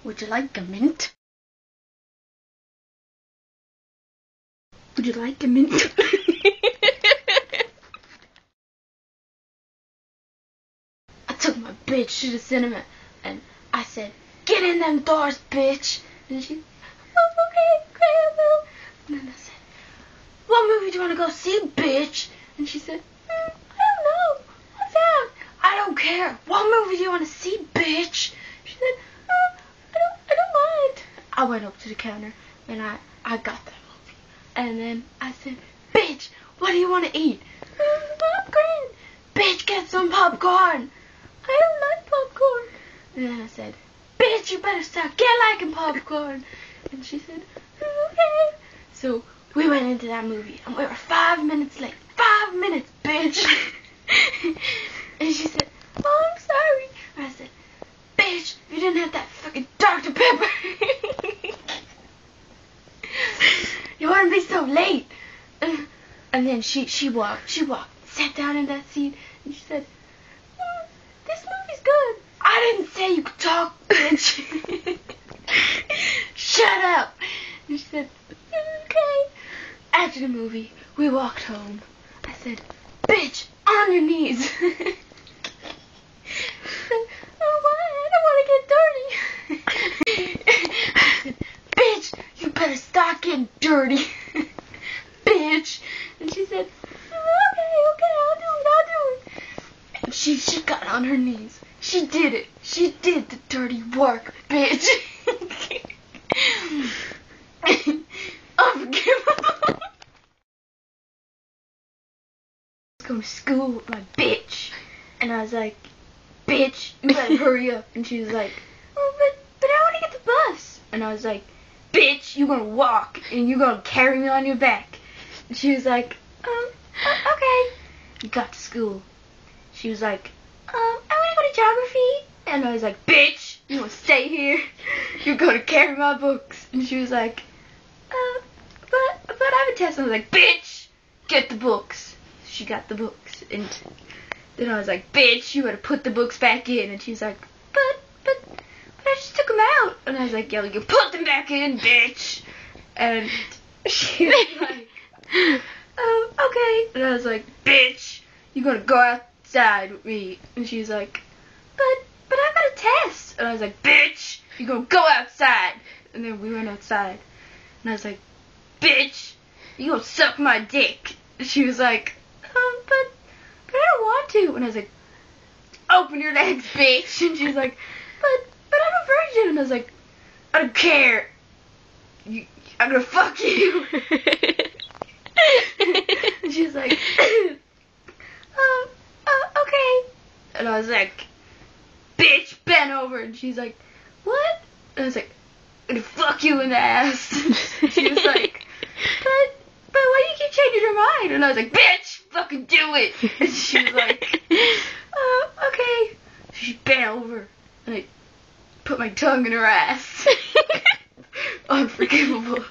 Would you like a mint? Would you like a mint? I took my bitch to the cinema and I said, "Get in them doors, bitch." And she, "Oh, okay, I will." And then I said, "What movie do you want to go see, bitch?" And she said, "I don't know. What's that?" "I don't care. What movie do you want to see, bitch?" She said, I don't mind." I went up to the counter and I got that movie. And then I said, "Bitch, what do you want to eat?" "Popcorn." "Bitch, get some popcorn." "I don't like popcorn." And then I said, "Bitch, you better start liking popcorn." And she said, "Okay." So we went into that movie and we were 5 minutes late. 5 minutes, bitch. And she said, "Oh, I'm sorry." And I said, "Bitch, if you didn't have that fucking Dr. Pepper, you wouldn't be so late." And then she walked, sat down in that seat, and she said, "This movie's good." "I didn't say you could talk, bitch." "Shut up." And she said, "Okay." After the movie, we walked home. I said, "Bitch, on your knees." She said, "Oh, why? I don't want to get dirty." I said, "Bitch, you better start getting dirty." Bitch. And she said, okay, I'll do it. And she got on her knees. She did it. She did the dirty work, bitch. Unforgivable. I was going to school with my bitch. And I was like, "Bitch, you better hurry up." And she was like, "Oh, but I want to get the bus." And I was like, "Bitch, you're going to walk and you're going to carry me on your back." And she was like, okay. We got to school. She was like, "I want to go to geography." And I was like, "Bitch, you want to stay here? You're going to carry my books." And she was like, but I have a test." And I was like, "Bitch, get the books." She got the books. And then I was like, "Bitch, you better put the books back in." And she's like, but I just took them out." And I was like, "Yo, you put them back in, bitch." And she was like, okay. And I was like, "Bitch, you gotta go outside with me." And she was like, but I got a test." And I was like, "Bitch, you gonna go outside." And then we went outside. And I was like, "Bitch, you gonna suck my dick." And she was like, but I don't want to." And I was like, "Open your legs, bitch." And she was like, but I'm a virgin." And I was like, "I don't care. I'm gonna fuck you." And she was like, okay. And I was like, "Bitch, bend over." And she's like, "What?" And I was like, "I'm gonna fuck you in the ass." She was like, but why do you keep changing your mind?" And I was like, "Bitch, fucking do it." And she was like, okay. So she bent over and I put my tongue in her ass. Unforgivable.